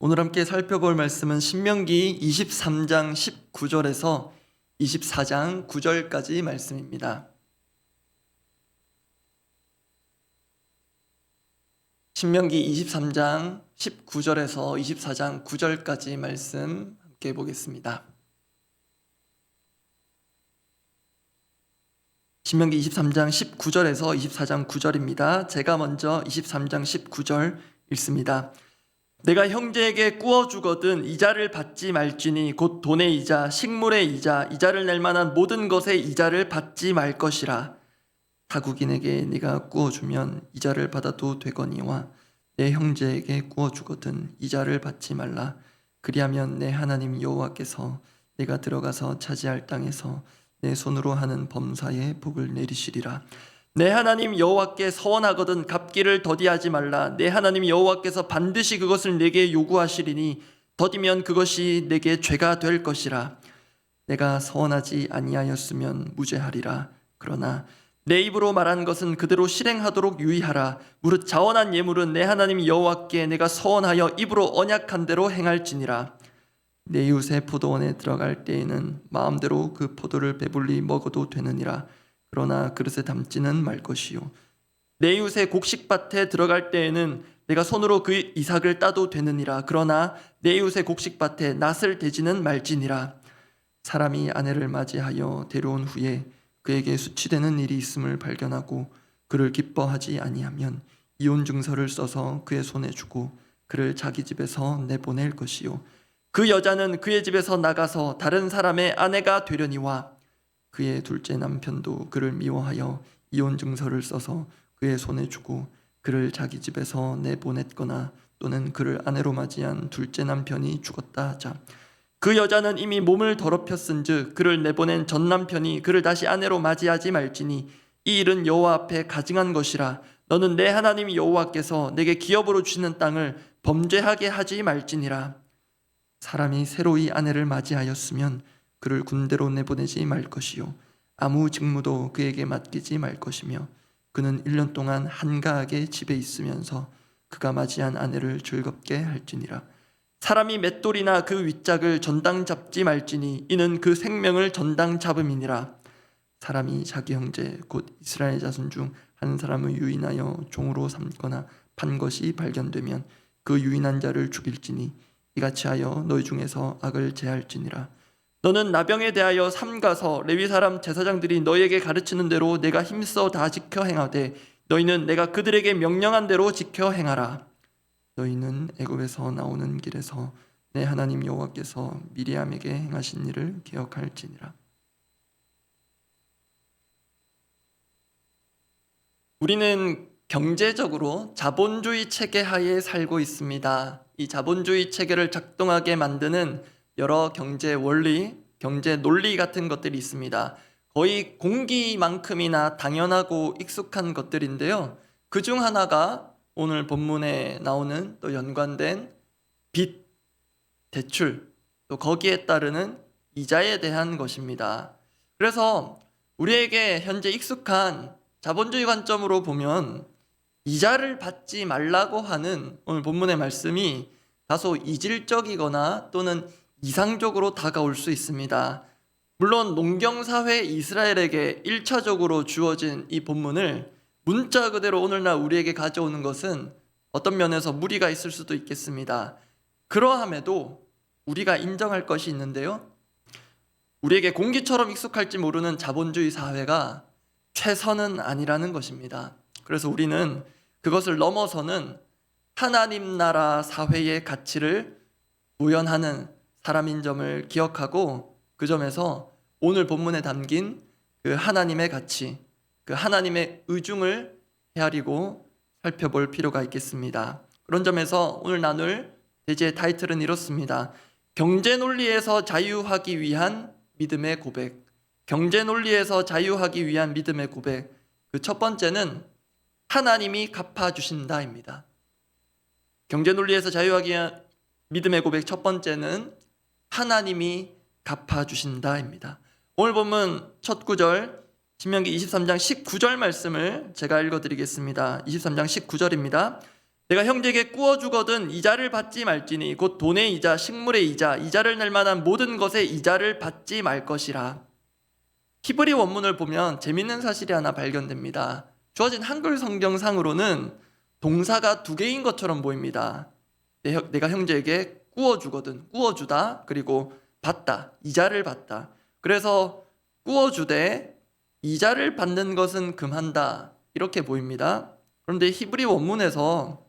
오늘 함께 살펴볼 말씀은 신명기 23장 19절에서 24장 9절까지 말씀입니다. 신명기 23장 19절에서 24장 9절까지 말씀 함께 보겠습니다. 신명기 23장 19절에서 24장 9절입니다. 제가 먼저 23장 19절 읽습니다. 내가 형제에게 꾸어주거든 이자를 받지 말지니 곧 돈의 이자, 식물의 이자, 이자를 낼 만한 모든 것의 이자를 받지 말 것이라. 타국인에게 네가 꾸어주면 이자를 받아도 되거니와 내 형제에게 꾸어주거든 이자를 받지 말라. 그리하면 내 하나님 여호와께서 내가 들어가서 차지할 땅에서 내 손으로 하는 범사에 복을 내리시리라. 내 하나님 여호와께 서원하거든 갚기를 더디하지 말라. 내 하나님 여호와께서 반드시 그것을 내게 요구하시리니 더디면 그것이 내게 죄가 될 것이라. 내가 서원하지 아니하였으면 무죄하리라. 그러나 내 입으로 말한 것은 그대로 실행하도록 유의하라. 무릇 자원한 예물은 내 하나님 여호와께 내가 서원하여 입으로 언약한 대로 행할지니라. 내 이웃의 포도원에 들어갈 때에는 마음대로 그 포도를 배불리 먹어도 되느니라. 그러나 그릇에 담지는 말 것이요. 내 이웃의 곡식밭에 들어갈 때에는 내가 손으로 그 이삭을 따도 되느니라. 그러나 내 이웃의 곡식밭에 낫을 대지는 말지니라. 사람이 아내를 맞이하여 데려온 후에 그에게 수치되는 일이 있음을 발견하고 그를 기뻐하지 아니하면 이혼 증서를 써서 그의 손에 주고 그를 자기 집에서 내보낼 것이요. 그 여자는 그의 집에서 나가서 다른 사람의 아내가 되려니와 그의 둘째 남편도 그를 미워하여 이혼 증서를 써서 그의 손에 주고 그를 자기 집에서 내보냈거나 또는 그를 아내로 맞이한 둘째 남편이 죽었다 하자. 그 여자는 이미 몸을 더럽혔은즉 그를 내보낸 전 남편이 그를 다시 아내로 맞이하지 말지니 이 일은 여호와 앞에 가증한 것이라. 너는 내 하나님 여호와께서 내게 기업으로 주시는 땅을 범죄하게 하지 말지니라. 사람이 새로이 아내를 맞이하였으면 그를 군대로 내보내지 말 것이요 아무 직무도 그에게 맡기지 말 것이며 그는 1년 동안 한가하게 집에 있으면서 그가 맞이한 아내를 즐겁게 할지니라. 사람이 맷돌이나 그 윗짝을 전당 잡지 말지니 이는 그 생명을 전당 잡음이니라. 사람이 자기 형제 곧 이스라엘 자손 중 한 사람을 유인하여 종으로 삼거나 판 것이 발견되면 그 유인한 자를 죽일지니 이같이 하여 너희 중에서 악을 제할지니라. 너는 나병에 대하여 삼가서 레위 사람 제사장들이 너희에게 가르치는 대로 내가 힘써 다 지켜 행하되 너희는 내가 그들에게 명령한 대로 지켜 행하라. 너희는 애굽에서 나오는 길에서 내 하나님 여호와께서 미리암에게 행하신 일을 기억할지니라. 우리는 경제적으로 자본주의 체계 하에 살고 있습니다. 이 자본주의 체계를 작동하게 만드는 여러 경제 원리, 경제 논리 같은 것들이 있습니다. 거의 공기만큼이나 당연하고 익숙한 것들인데요. 그중 하나가 오늘 본문에 나오는 또 연관된 빚, 대출, 또 거기에 따르는 이자에 대한 것입니다. 그래서 우리에게 현재 익숙한 자본주의 관점으로 보면 이자를 받지 말라고 하는 오늘 본문의 말씀이 다소 이질적이거나 또는 이상적으로 다가올 수 있습니다. 물론 농경사회 이스라엘에게 1차적으로 주어진 이 본문을 문자 그대로 오늘날 우리에게 가져오는 것은 어떤 면에서 무리가 있을 수도 있겠습니다. 그러함에도 우리가 인정할 것이 있는데요. 우리에게 공기처럼 익숙할지 모르는 자본주의 사회가 최선은 아니라는 것입니다. 그래서 우리는 그것을 넘어서는 하나님 나라 사회의 가치를 구현하는 사람인 점을 기억하고 그 점에서 오늘 본문에 담긴 그 하나님의 가치, 그 하나님의 의중을 헤아리고 살펴볼 필요가 있겠습니다. 그런 점에서 오늘 나눌 대지의 타이틀은 이렇습니다. 경제 논리에서 자유하기 위한 믿음의 고백. 경제 논리에서 자유하기 위한 믿음의 고백. 그 첫 번째는 하나님이 갚아주신다입니다. 경제 논리에서 자유하기 위한 믿음의 고백 첫 번째는 하나님이 갚아주신다입니다. 오늘 본문 첫 구절 신명기 23장 19절 말씀을 제가 읽어드리겠습니다. 23장 19절입니다. 내가 형제에게 꾸어주거든 이자를 받지 말지니 곧 돈의 이자, 식물의 이자, 이자를 낼 만한 모든 것의 이자를 받지 말 것이라. 히브리 원문을 보면 재밌는 사실이 하나 발견됩니다. 주어진 한글 성경상으로는 동사가 두 개인 것처럼 보입니다. 내가 형제에게 꾸어주거든, 꾸어주다, 그리고 받다, 이자를 받다. 그래서 꾸어주되 이자를 받는 것은 금한다, 이렇게 보입니다. 그런데 히브리 원문에서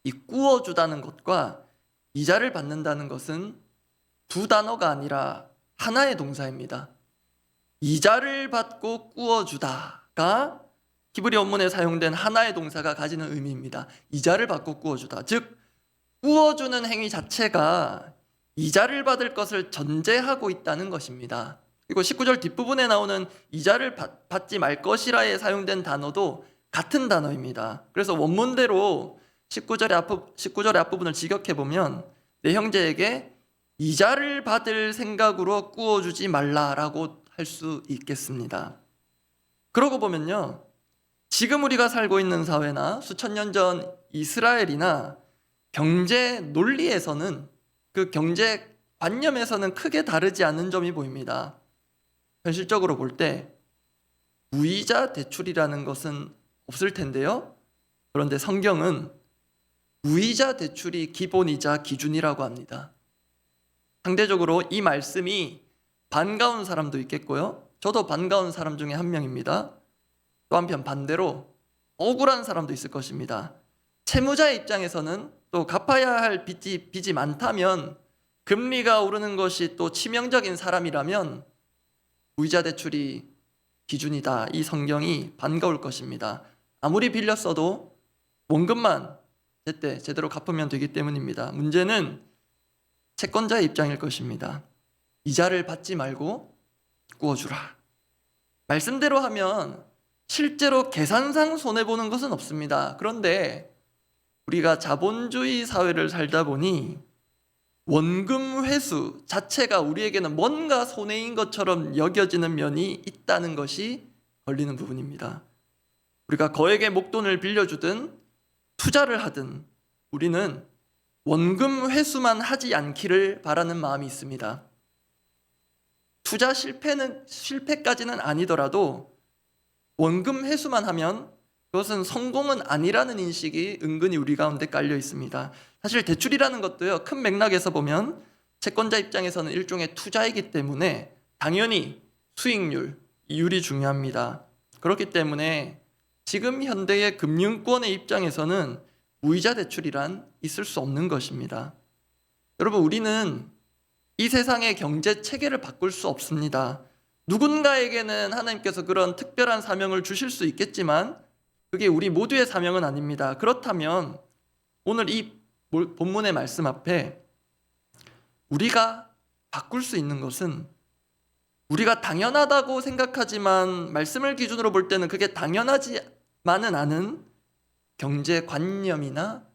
이 꾸어주다는 것과 이자를 받는다는 것은 두 단어가 아니라 하나의 동사입니다. 이자를 받고 꾸어주다가 히브리 원문에 사용된 하나의 동사가 가지는 의미입니다. 이자를 받고 꾸어주다. 즉 꾸어주는 행위 자체가 이자를 받을 것을 전제하고 있다는 것입니다. 그리고 19절 뒷부분에 나오는 이자를 받지 말 것이라에 사용된 단어도 같은 단어입니다. 그래서 원문대로 19절의 앞부분을 직역해보면 내 형제에게 이자를 받을 생각으로 꾸어주지 말라라고 할 수 있겠습니다. 그러고 보면요, 지금 우리가 살고 있는 사회나 수천 년 전 이스라엘이나 경제 논리에서는, 그 경제 관념에서는 크게 다르지 않은 점이 보입니다. 현실적으로 볼 때 무이자 대출이라는 것은 없을 텐데요, 그런데 성경은 무이자 대출이 기본이자 기준이라고 합니다. 상대적으로 이 말씀이 반가운 사람도 있겠고요, 저도 반가운 사람 중에 한 명입니다. 또 한편 반대로 억울한 사람도 있을 것입니다. 채무자의 입장에서는 또 갚아야 할 빚이 많다면, 금리가 오르는 것이 또 치명적인 사람이라면 무이자 대출이 기준이다, 이 성경이 반가울 것입니다. 아무리 빌렸어도 원금만 제대로 갚으면 되기 때문입니다. 문제는 채권자의 입장일 것입니다. 이자를 받지 말고 꾸어주라. 말씀대로 하면 실제로 계산상 손해보는 것은 없습니다. 그런데 우리가 자본주의 사회를 살다 보니 원금 회수 자체가 우리에게는 뭔가 손해인 것처럼 여겨지는 면이 있다는 것이 걸리는 부분입니다. 우리가 거액의 목돈을 빌려주든 투자를 하든 우리는 원금 회수만 하지 않기를 바라는 마음이 있습니다. 투자 실패까지는 아니더라도 원금 회수만 하면 그것은 성공은 아니라는 인식이 은근히 우리 가운데 깔려 있습니다. 사실 대출이라는 것도요, 큰 맥락에서 보면 채권자 입장에서는 일종의 투자이기 때문에 당연히 수익률, 이율이 중요합니다. 그렇기 때문에 지금 현대의 금융권의 입장에서는 무이자 대출이란 있을 수 없는 것입니다. 여러분, 우리는 이 세상의 경제 체계를 바꿀 수 없습니다. 누군가에게는 하나님께서 그런 특별한 사명을 주실 수 있겠지만 그게 우리 모두의 사명은 아닙니다. 그렇다면 오늘 이 본문의 말씀 앞에 우리가 바꿀 수 있는 것은, 우리가 당연하다고 생각하지만 말씀을 기준으로 볼 때는 그게 당연하지만은 않은 경제관념이나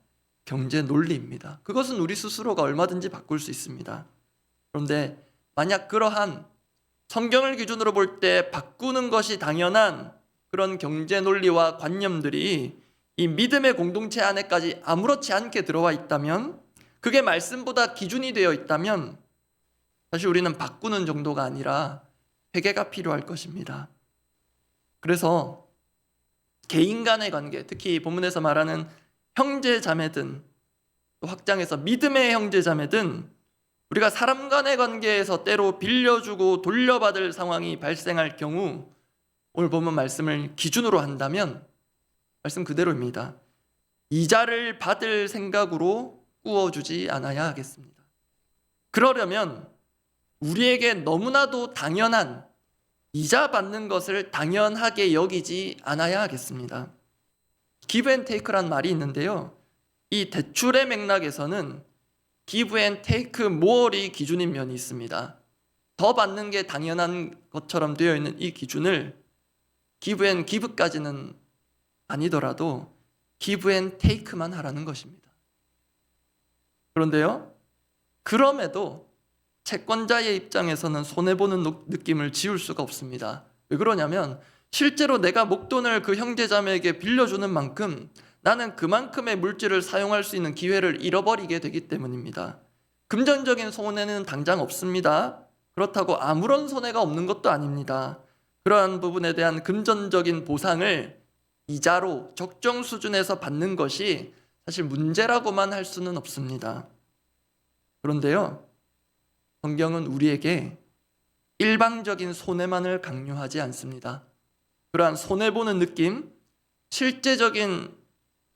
경제 논리입니다. 그것은 우리 스스로가 얼마든지 바꿀 수 있습니다. 그런데 만약 그러한 성경을 기준으로 볼 때 바꾸는 것이 당연한 그런 경제 논리와 관념들이 이 믿음의 공동체 안에까지 아무렇지 않게 들어와 있다면, 그게 말씀보다 기준이 되어 있다면 사실 우리는 바꾸는 정도가 아니라 회개가 필요할 것입니다. 그래서 개인 간의 관계, 특히 본문에서 말하는 형제 자매든, 또 확장해서 믿음의 형제 자매든, 우리가 사람 간의 관계에서 때로 빌려주고 돌려받을 상황이 발생할 경우 오늘 본문 말씀을 기준으로 한다면 말씀 그대로입니다. 이자를 받을 생각으로 꾸어주지 않아야 하겠습니다. 그러려면 우리에게 너무나도 당연한 이자 받는 것을 당연하게 여기지 않아야 하겠습니다. give and take란 말이 있는데요, 이 대출의 맥락에서는 give and take more이 기준인 면이 있습니다. 더 받는 게 당연한 것처럼 되어 있는 이 기준을 give and give까지는 아니더라도 give and take만 하라는 것입니다. 그런데요, 그럼에도 채권자의 입장에서는 손해보는 느낌을 지울 수가 없습니다. 왜 그러냐면 실제로 내가 목돈을 그 형제자매에게 빌려주는 만큼 나는 그만큼의 물질을 사용할 수 있는 기회를 잃어버리게 되기 때문입니다. 금전적인 손해는 당장 없습니다. 그렇다고 아무런 손해가 없는 것도 아닙니다. 그러한 부분에 대한 금전적인 보상을 이자로 적정 수준에서 받는 것이 사실 문제라고만 할 수는 없습니다. 그런데요, 성경은 우리에게 일방적인 손해만을 강요하지 않습니다. 그러한 손해보는 느낌, 실제적인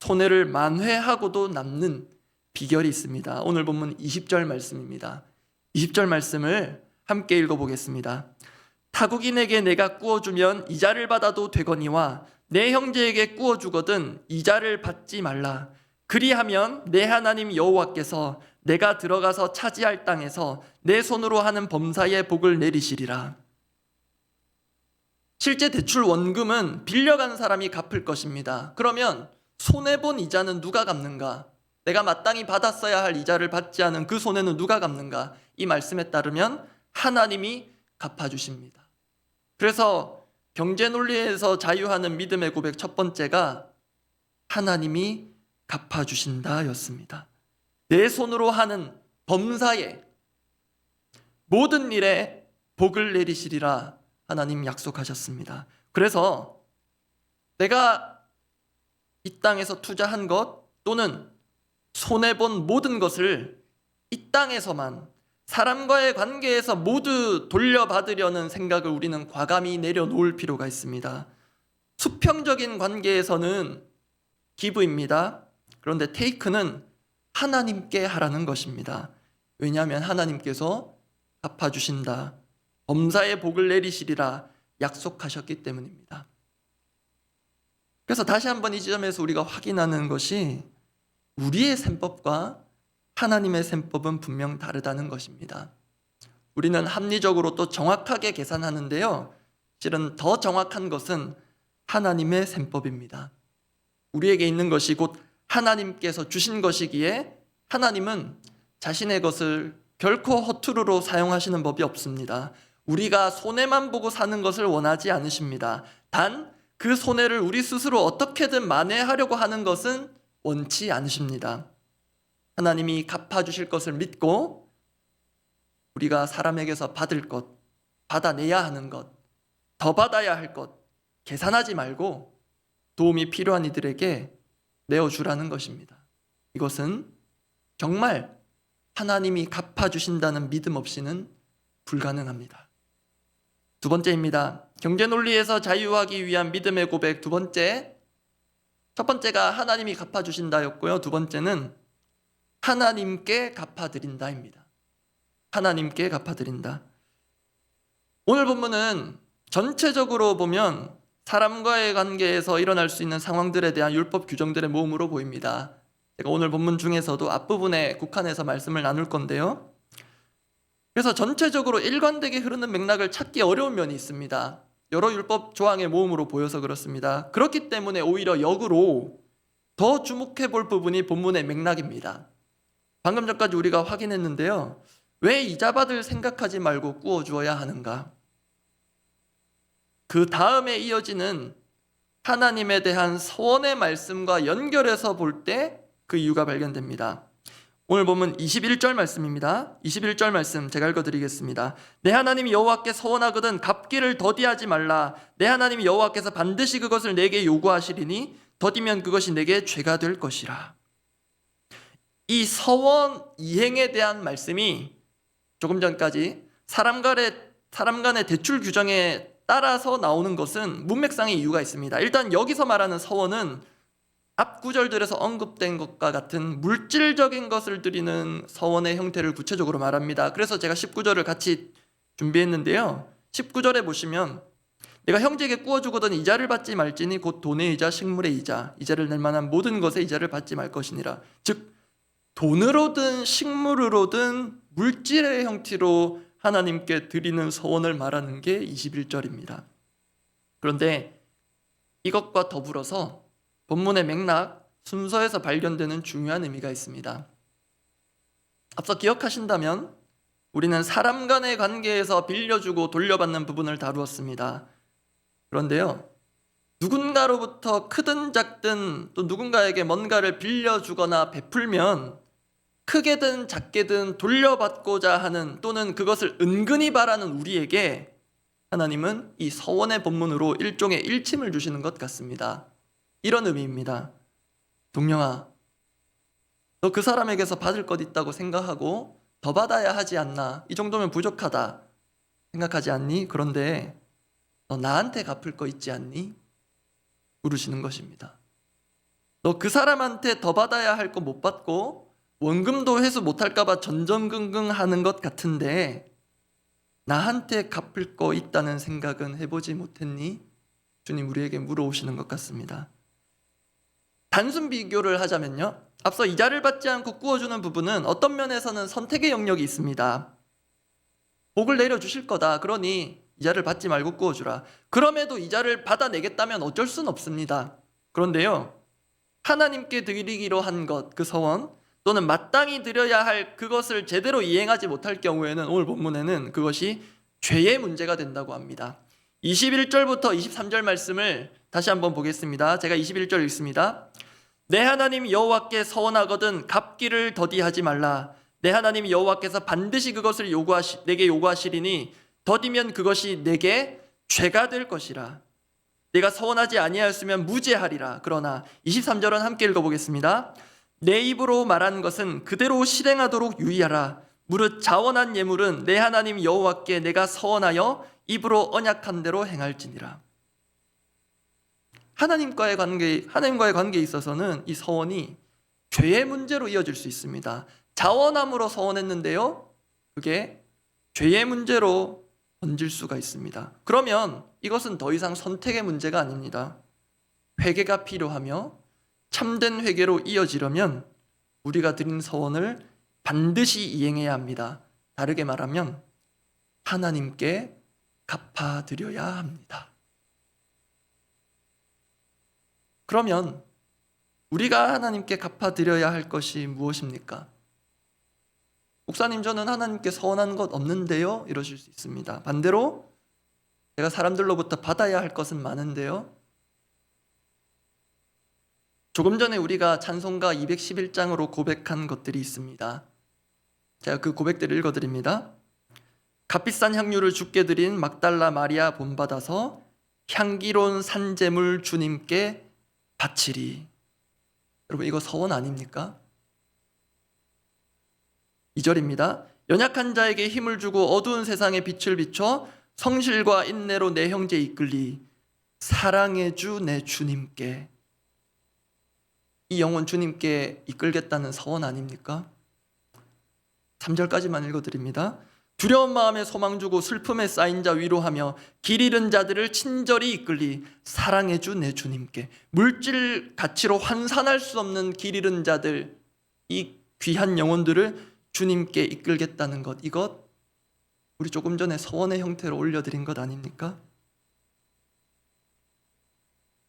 손해를 만회하고도 남는 비결이 있습니다. 오늘 본문 20절 말씀입니다. 20절 말씀을 함께 읽어보겠습니다. 타국인에게 내가 구워주면 이자를 받아도 되거니와 내 형제에게 구워주거든 이자를 받지 말라. 그리하면 내 하나님 여호와께서 내가 들어가서 차지할 땅에서 내 손으로 하는 범사의 복을 내리시리라. 실제 대출 원금은 빌려간 사람이 갚을 것입니다. 그러면 손해본 이자는 누가 갚는가? 내가 마땅히 받았어야 할 이자를 받지 않은 그 손해는 누가 갚는가? 이 말씀에 따르면 하나님이 갚아주십니다. 그래서 경제 논리에서 자유하는 믿음의 고백 첫 번째가 하나님이 갚아주신다 였습니다. 내 손으로 하는 범사에 모든 일에 복을 내리시리라 하나님 약속하셨습니다. 그래서 내가 이 땅에서 투자한 것 또는 손해본 모든 것을 이 땅에서만 사람과의 관계에서 모두 돌려받으려는 생각을 우리는 과감히 내려놓을 필요가 있습니다. 수평적인 관계에서는 기브입니다. 그런데 테이크는 하나님께 하라는 것입니다. 왜냐하면 하나님께서 갚아주신다, 범사의 복을 내리시리라 약속하셨기 때문입니다. 그래서 다시 한번 이 지점에서 우리가 확인하는 것이 우리의 셈법과 하나님의 셈법은 분명 다르다는 것입니다. 우리는 합리적으로 또 정확하게 계산하는데요, 실은 더 정확한 것은 하나님의 셈법입니다. 우리에게 있는 것이 곧 하나님께서 주신 것이기에 하나님은 자신의 것을 결코 허투루로 사용하시는 법이 없습니다. 우리가 손해만 보고 사는 것을 원하지 않으십니다. 단 그 손해를 우리 스스로 어떻게든 만회하려고 하는 것은 원치 않으십니다. 하나님이 갚아주실 것을 믿고 우리가 사람에게서 받을 것, 받아내야 하는 것, 더 받아야 할 것 계산하지 말고 도움이 필요한 이들에게 내어주라는 것입니다. 이것은 정말 하나님이 갚아주신다는 믿음 없이는 불가능합니다. 두 번째입니다. 경제 논리에서 자유하기 위한 믿음의 고백 두 번째. 첫 번째가 하나님이 갚아주신다였고요. 두 번째는 하나님께 갚아드린다입니다. 하나님께 갚아드린다. 오늘 본문은 전체적으로 보면 사람과의 관계에서 일어날 수 있는 상황들에 대한 율법 규정들의 모음으로 보입니다. 제가 오늘 본문 중에서도 앞부분에 국한해서 말씀을 나눌 건데요. 그래서 전체적으로 일관되게 흐르는 맥락을 찾기 어려운 면이 있습니다. 여러 율법 조항의 모음으로 보여서 그렇습니다. 그렇기 때문에 오히려 역으로 더 주목해 볼 부분이 본문의 맥락입니다. 방금 전까지 우리가 확인했는데요, 왜 이자 받을 생각하지 말고 구워주어야 하는가? 그 다음에 이어지는 하나님에 대한 서원의 말씀과 연결해서 볼 때 그 이유가 발견됩니다. 오늘 보면 21절 말씀입니다. 21절 말씀 제가 읽어드리겠습니다. 내 하나님 여호와께 서원하거든 갚기를 더디하지 말라. 내 하나님 여호와께서 반드시 그것을 내게 요구하시리니 더디면 그것이 내게 죄가 될 것이라. 이 서원 이행에 대한 말씀이 조금 전까지 사람 간의 대출 규정에 따라서 나오는 것은 문맥상의 이유가 있습니다. 일단 여기서 말하는 서원은 앞 구절들에서 언급된 것과 같은 물질적인 것을 드리는 서원의 형태를 구체적으로 말합니다. 그래서 제가 19절을 같이 준비했는데요, 19절에 보시면 내가 형제에게 구워주거든 이자를 받지 말지니 곧 돈의 이자 식물의 이자 이자를 낼 만한 모든 것의 이자를 받지 말 것이니라. 즉 돈으로든 식물로든 물질의 형태로 하나님께 드리는 서원을 말하는 게 21절입니다. 그런데 이것과 더불어서 본문의 맥락, 순서에서 발견되는 중요한 의미가 있습니다. 앞서 기억하신다면 우리는 사람 간의 관계에서 빌려주고 돌려받는 부분을 다루었습니다. 그런데요, 누군가로부터 크든 작든 또 누군가에게 뭔가를 빌려주거나 베풀면 크게든 작게든 돌려받고자 하는 또는 그것을 은근히 바라는 우리에게 하나님은 이 서원의 본문으로 일종의 일침을 주시는 것 같습니다. 이런 의미입니다. 동령아, 너 그 사람에게서 받을 것 있다고 생각하고 더 받아야 하지 않나? 이 정도면 부족하다 생각하지 않니? 그런데 너 나한테 갚을 거 있지 않니? 물으시는 것입니다. 너 그 사람한테 더 받아야 할 거 못 받고 원금도 회수 못할까 봐 전전긍긍 하는 것 같은데 나한테 갚을 거 있다는 생각은 해보지 못했니? 주님 우리에게 물어오시는 것 같습니다. 단순 비교를 하자면요, 앞서 이자를 받지 않고 꾸어주는 부분은 어떤 면에서는 선택의 영역이 있습니다. 복을 내려주실 거다. 그러니 이자를 받지 말고 꾸어주라. 그럼에도 이자를 받아내겠다면 어쩔 수는 없습니다. 그런데요, 하나님께 드리기로 한 것, 그 서원 또는 마땅히 드려야 할 그것을 제대로 이행하지 못할 경우에는 오늘 본문에는 그것이 죄의 문제가 된다고 합니다. 21절부터 23절 말씀을 다시 한번 보겠습니다. 제가 21절 읽습니다. 내 하나님 여호와께 서원하거든 갚기를 더디하지 말라. 내 하나님 여호와께서 반드시 그것을 내게 요구하시리니 더디면 그것이 내게 죄가 될 것이라. 내가 서원하지 아니하였으면 무죄하리라. 그러나 23절은 함께 읽어보겠습니다. 내 입으로 말한 것은 그대로 실행하도록 유의하라. 무릇 자원한 예물은 내 하나님 여호와께 내가 서원하여 입으로 언약한 대로 행할지니라. 하나님과의 관계에 있어서는 이 서원이 죄의 문제로 이어질 수 있습니다. 자원함으로 서원했는데요, 그게 죄의 문제로 번질 수가 있습니다. 그러면 이것은 더 이상 선택의 문제가 아닙니다. 회개가 필요하며 참된 회개로 이어지려면 우리가 드린 서원을 반드시 이행해야 합니다. 다르게 말하면 하나님께 갚아드려야 합니다. 그러면 우리가 하나님께 갚아드려야 할 것이 무엇입니까? 목사님, 저는 하나님께 서원한 것 없는데요? 이러실 수 있습니다. 반대로 제가 사람들로부터 받아야 할 것은 많은데요? 조금 전에 우리가 찬송가 211장으로 고백한 것들이 있습니다. 제가 그 고백들을 읽어드립니다. 값비싼 향유를 주께 드린 막달라 마리아 본받아서 향기로운 산재물 주님께 바치리. 여러분, 이거 서원 아닙니까? 2절입니다. 연약한 자에게 힘을 주고 어두운 세상에 빛을 비춰 성실과 인내로 내 형제 이끌리. 사랑의 주 내 주님께. 이 영혼 주님께 이끌겠다는 서원 아닙니까? 3절까지만 읽어드립니다. 두려운 마음에 소망 주고 슬픔에 쌓인 자 위로하며 길 잃은 자들을 친절히 이끌리. 사랑의 주 내 주님께. 물질 가치로 환산할 수 없는 길 잃은 자들, 이 귀한 영혼들을 주님께 이끌겠다는 것, 이것 우리 조금 전에 서원의 형태로 올려드린 것 아닙니까?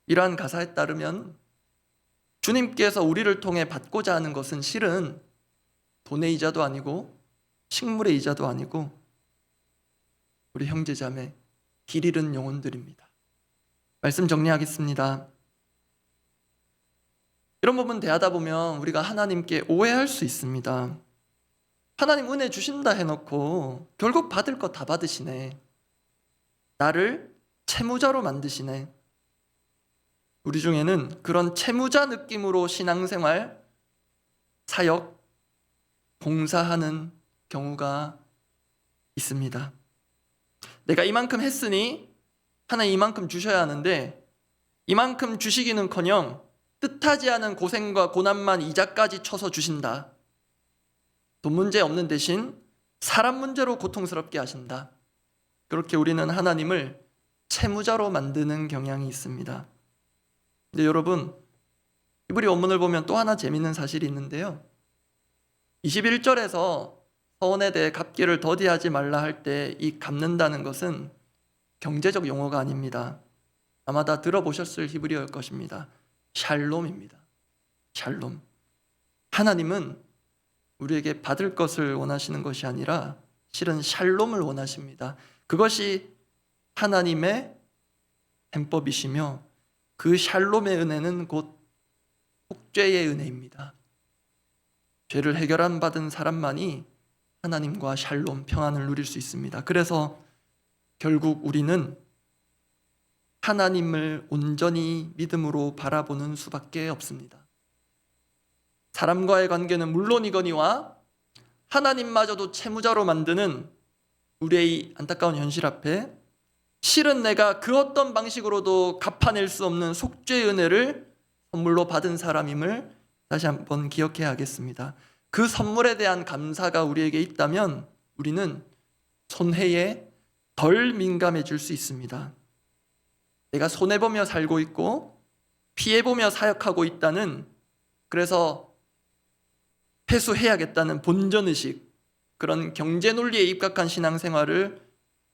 이러한 가사에 따르면 주님께서 우리를 통해 받고자 하는 것은 실은 돈의 이자도 아니고 식물의 이자도 아니고 우리 형제자매 길 잃은 영혼들입니다. 말씀 정리하겠습니다. 이런 부분 대하다 보면 우리가 하나님께 오해할 수 있습니다. 하나님 은혜 주신다 해놓고 결국 받을 거 다 받으시네. 나를 채무자로 만드시네. 우리 중에는 그런 채무자 느낌으로 신앙생활, 사역, 봉사하는 경우가 있습니다. 내가 이만큼 했으니 하나님 이만큼 주셔야 하는데 이만큼 주시기는커녕 뜻하지 않은 고생과 고난만 이자까지 쳐서 주신다. 돈 문제 없는 대신 사람 문제로 고통스럽게 하신다. 그렇게 우리는 하나님을 채무자로 만드는 경향이 있습니다. 근데 여러분, 히브리 원문을 보면 또 하나 재미있는 사실이 있는데요. 21절에서 서원에 대해 갚기를 더디하지 말라 할 때 이 갚는다는 것은 경제적 용어가 아닙니다. 아마 다 들어보셨을 히브리어일 것입니다. 샬롬입니다. 샬롬. 하나님은 우리에게 받을 것을 원하시는 것이 아니라 실은 샬롬을 원하십니다. 그것이 하나님의 행법이시며 그 샬롬의 은혜는 곧 속죄의 은혜입니다. 죄를 해결한 받은 사람만이 하나님과 샬롬, 평안을 누릴 수 있습니다. 그래서 결국 우리는 하나님을 온전히 믿음으로 바라보는 수밖에 없습니다. 사람과의 관계는 물론이거니와 하나님마저도 채무자로 만드는 우리의 안타까운 현실 앞에 실은 내가 그 어떤 방식으로도 갚아낼 수 없는 속죄의 은혜를 선물로 받은 사람임을 다시 한번 기억해야 하겠습니다. 그 선물에 대한 감사가 우리에게 있다면 우리는 손해에 덜 민감해질 수 있습니다. 내가 손해보며 살고 있고 피해보며 사역하고 있다는, 그래서 회수해야겠다는 본전의식, 그런 경제논리에 입각한 신앙생활을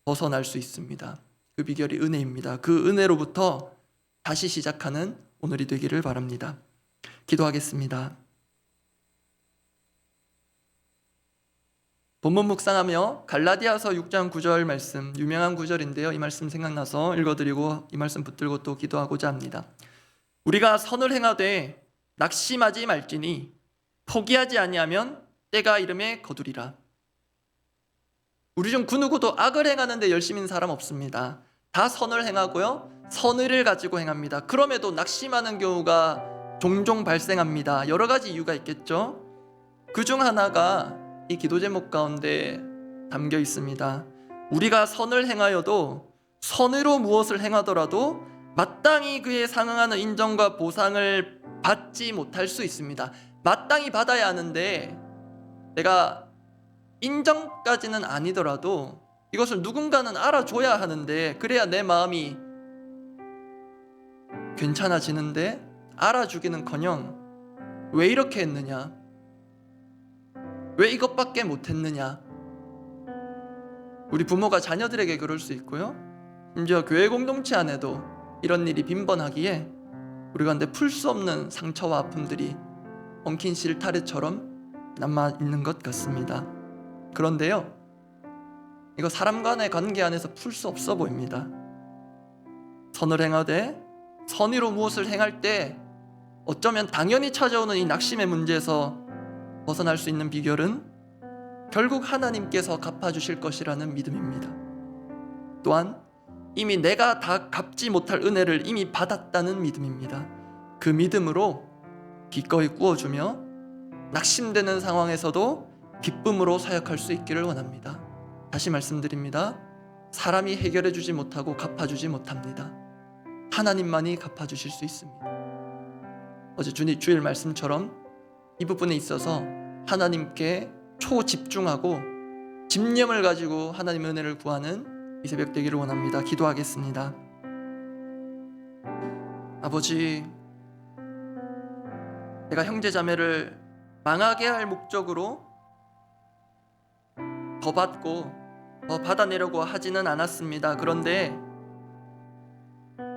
벗어날 수 있습니다. 그 비결이 은혜입니다. 그 은혜로부터 다시 시작하는 오늘이 되기를 바랍니다. 기도하겠습니다. 본문 묵상하며 갈라디아서 6장 9절 말씀, 유명한 구절인데요, 이 말씀 생각나서 읽어드리고 이 말씀 붙들고 또 기도하고자 합니다. 우리가 선을 행하되 낙심하지 말지니 포기하지 아니하면 때가 이름에 거두리라. 우리 중 그 누구도 악을 행하는데 열심인 사람 없습니다. 다 선을 행하고요, 선의를 가지고 행합니다. 그럼에도 낙심하는 경우가 종종 발생합니다. 여러 가지 이유가 있겠죠. 그 중 하나가 이 기도 제목 가운데 담겨 있습니다. 우리가 선을 행하여도 선의로 무엇을 행하더라도 마땅히 그에 상응하는 인정과 보상을 받지 못할 수 있습니다. 마땅히 받아야 하는데 내가 인정까지는 아니더라도 이것을 누군가는 알아줘야 하는데, 그래야 내 마음이 괜찮아지는데 알아주기는커녕 왜 이렇게 했느냐, 왜 이것밖에 못했느냐. 우리 부모가 자녀들에게 그럴 수 있고요, 심지어 교회 공동체 안에도 이런 일이 빈번하기에 우리 가운데 풀 수 없는 상처와 아픔들이 엉킨 실타래처럼 남아있는 것 같습니다. 그런데요, 이거 사람 간의 관계 안에서 풀 수 없어 보입니다. 선을 행하되 선의로 무엇을 행할 때 어쩌면 당연히 찾아오는 이 낙심의 문제에서 벗어날 수 있는 비결은 결국 하나님께서 갚아주실 것이라는 믿음입니다. 또한 이미 내가 다 갚지 못할 은혜를 이미 받았다는 믿음입니다. 그 믿음으로 기꺼이 구워주며 낙심되는 상황에서도 기쁨으로 사역할 수 있기를 원합니다. 다시 말씀드립니다. 사람이 해결해 주지 못하고 갚아주지 못합니다. 하나님만이 갚아주실 수 있습니다. 어제 주일 말씀처럼 이 부분에 있어서 하나님께 초집중하고 집념을 가지고 하나님의 은혜를 구하는 이 새벽 되기를 원합니다. 기도하겠습니다. 아버지, 내가 형제 자매를 망하게 할 목적으로 더 받고 더 받아내려고 하지는 않았습니다. 그런데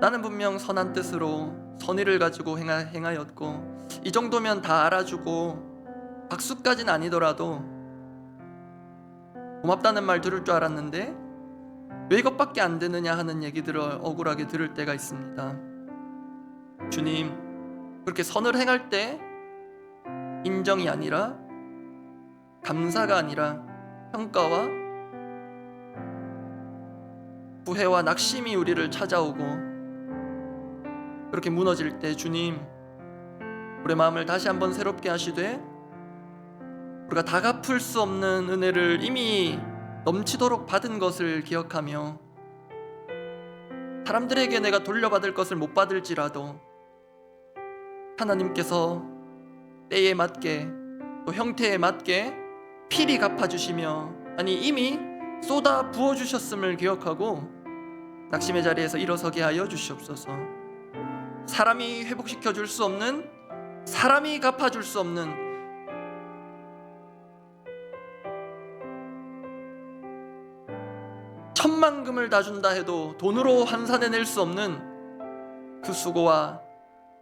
나는 분명 선한 뜻으로 선의를 가지고 행하였고, 이 정도면 다 알아주고 박수까지는 아니더라도 고맙다는 말 들을 줄 알았는데 왜 이것밖에 안 되느냐 하는 얘기들을 억울하게 들을 때가 있습니다. 주님, 그렇게 선을 행할 때 인정이 아니라, 감사가 아니라 평가와 부해와 낙심이 우리를 찾아오고 그렇게 무너질 때 주님, 우리의 마음을 다시 한번 새롭게 하시되 우리가 다 갚을 수 없는 은혜를 이미 넘치도록 받은 것을 기억하며 사람들에게 내가 돌려받을 것을 못 받을지라도 하나님께서 때에 맞게 또 형태에 맞게 필히 갚아주시며, 아니 이미 쏟아 부어주셨음을 기억하고 낙심의 자리에서 일어서게 하여 주시옵소서. 사람이 회복시켜 줄 수 없는, 사람이 갚아줄 수 없는 천만금을 다 준다 해도 돈으로 환산해낼 수 없는 그 수고와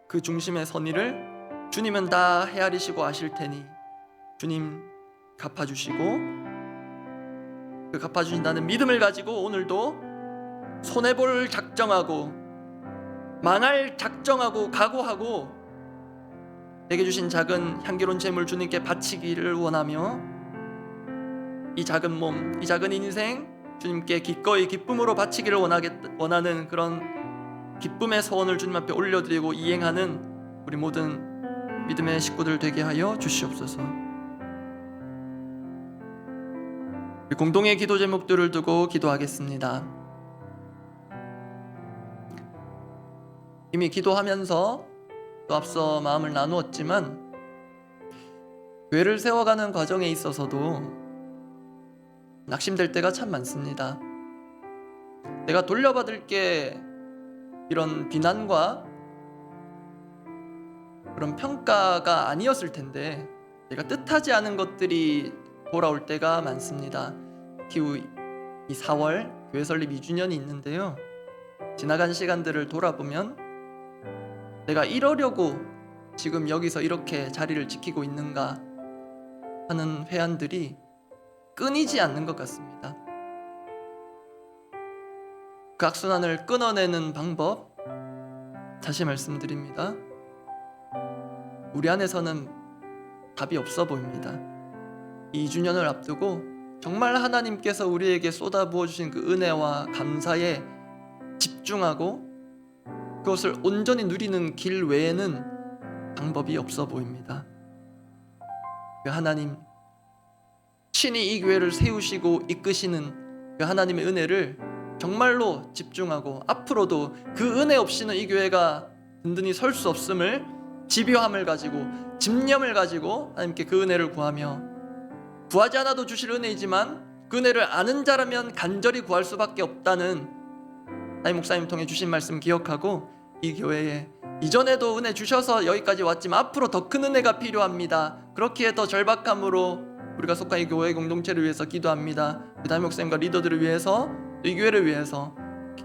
그 중심의 선의를 주님은 다 헤아리시고 아실 테니 주님 갚아주시고, 그 갚아주신다는 믿음을 가지고 오늘도 손해볼 작정하고 망할 작정하고 각오하고 내게 주신 작은 향기로운 제물 주님께 바치기를 원하며 이 작은 몸, 이 작은 인생 주님께 기꺼이 기쁨으로 바치기를 원하는 그런 기쁨의 소원을 주님 앞에 올려드리고 이행하는 우리 모든 믿음의 식구들 되게 하여 주시옵소서. 우리 공동의 기도 제목들을 두고 기도하겠습니다. 이미 기도하면서 또 앞서 마음을 나누었지만 교회를 세워가는 과정에 있어서도 낙심될 때가 참 많습니다. 내가 돌려받을 게 이런 비난과 그런 평가가 아니었을 텐데 내가 뜻하지 않은 것들이 돌아올 때가 많습니다. 특히 이 4월 교회 설립 2주년이 있는데요, 지나간 시간들을 돌아보면 내가 이러려고 지금 여기서 이렇게 자리를 지키고 있는가 하는 회한들이 끊이지 않는 것 같습니다. 그 악순환을 끊어내는 방법 다시 말씀드립니다. 우리 안에서는 답이 없어 보입니다. 이 2주년을 앞두고 정말 하나님께서 우리에게 쏟아부어 주신 그 은혜와 감사에 집중하고 그것을 온전히 누리는 길 외에는 방법이 없어 보입니다. 그 하나님 친히 이 교회를 세우시고 이끄시는 그 하나님의 은혜를 정말로 집중하고 앞으로도 그 은혜 없이는 이 교회가 든든히 설 수 없음을 집요함을 가지고 집념을 가지고 하나님께 그 은혜를 구하며, 구하지 않아도 주실 은혜이지만 그 은혜를 아는 자라면 간절히 구할 수밖에 없다는 하나님 목사님 통해 주신 말씀 기억하고 이 교회에 이전에도 은혜 주셔서 여기까지 왔지만 앞으로 더 큰 은혜가 필요합니다. 그렇기에 더 절박함으로 우리가 속한 이 교회 공동체를 위해서 기도합니다. 그 다음에 목사님과 리더들을 위해서, 이 교회를 위해서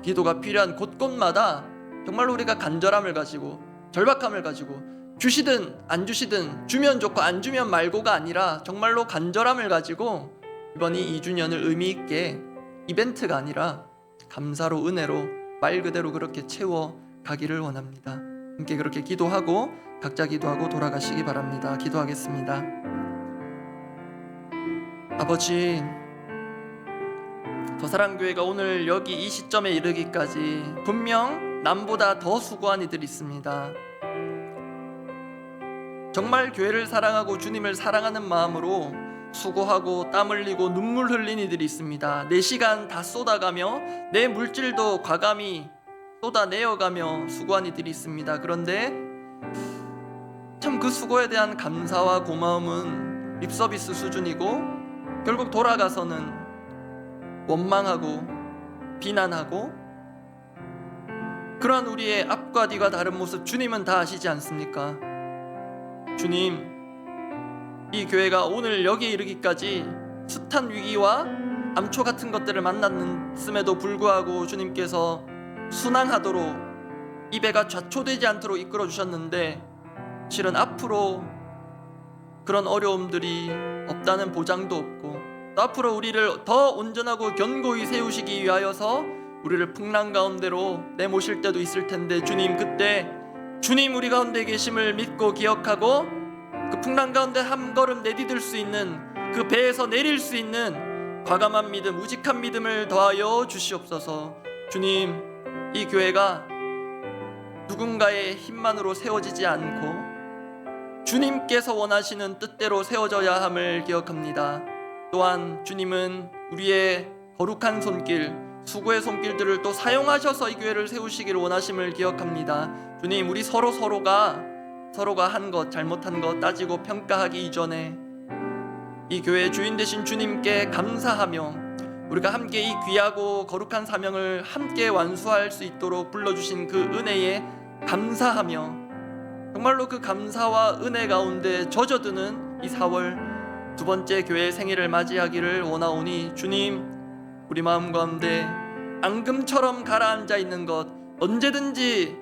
기도가 필요한 곳곳마다 정말로 우리가 간절함을 가지고 절박함을 가지고 주시든 안 주시든 주면 좋고 안 주면 말고가 아니라 정말로 간절함을 가지고 이번 이 2주년을 의미 있게 이벤트가 아니라 감사로 은혜로 말 그대로 그렇게 채워 가기를 원합니다. 함께 그렇게 기도하고 각자 기도하고 돌아가시기 바랍니다. 기도하겠습니다. 아버지, 더사랑교회가 오늘 여기 이 시점에 이르기까지 분명 남보다 더 수고한 이들이 있습니다. 정말 교회를 사랑하고 주님을 사랑하는 마음으로 수고하고 땀 흘리고 눈물 흘린 이들이 있습니다. 내 시간 다 쏟아가며 내 물질도 과감히 쏟아내어가며 수고한 이들이 있습니다. 그런데 참 그 수고에 대한 감사와 고마움은 립서비스 수준이고 결국 돌아가서는 원망하고 비난하고 그러한 우리의 앞과 뒤가 다른 모습 주님은 다 아시지 않습니까? 주님, 이 교회가 오늘 여기에 이르기까지 숱한 위기와 암초 같은 것들을 만났음에도 불구하고 주님께서 순항하도록 이 배가 좌초되지 않도록 이끌어 주셨는데, 실은 앞으로 그런 어려움들이 없다는 보장도 없고 또 앞으로 우리를 더 온전하고 견고히 세우시기 위하여서 우리를 풍랑 가운데로 내모실 때도 있을 텐데, 주님, 그때 주님 우리 가운데 계심을 믿고 기억하고 그 풍랑 가운데 한 걸음 내디딜 수 있는, 그 배에서 내릴 수 있는 과감한 믿음, 우직한 믿음을 더하여 주시옵소서. 주님, 이 교회가 누군가의 힘만으로 세워지지 않고 주님께서 원하시는 뜻대로 세워져야 함을 기억합니다. 또한 주님은 우리의 거룩한 손길, 수고의 손길들을 또 사용하셔서 이 교회를 세우시기를 원하심을 기억합니다. 주님, 우리 서로가 한 것, 잘못한 것 따지고 평가하기 이전에 이 교회의 주인 되신 주님께 감사하며 우리가 함께 이 귀하고 거룩한 사명을 함께 완수할 수 있도록 불러주신 그 은혜에 감사하며 정말로 그 감사와 은혜 가운데 젖어드는 이 4월 두 번째 교회 생일을 맞이하기를 원하오니, 주님, 우리 마음 가운데 앙금처럼 가라앉아 있는 것, 언제든지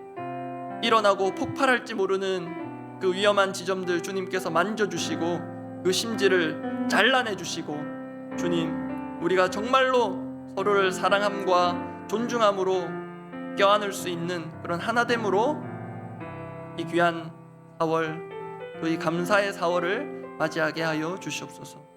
일어나고 폭발할지 모르는 그 위험한 지점들 주님께서 만져주시고 그 심지를 잘라내주시고, 주님, 우리가 정말로 서로를 사랑함과 존중함으로 껴안을 수 있는 그런 하나됨으로 이 귀한 4월, 또 이 감사의 4월을 맞이하게 하여 주시옵소서.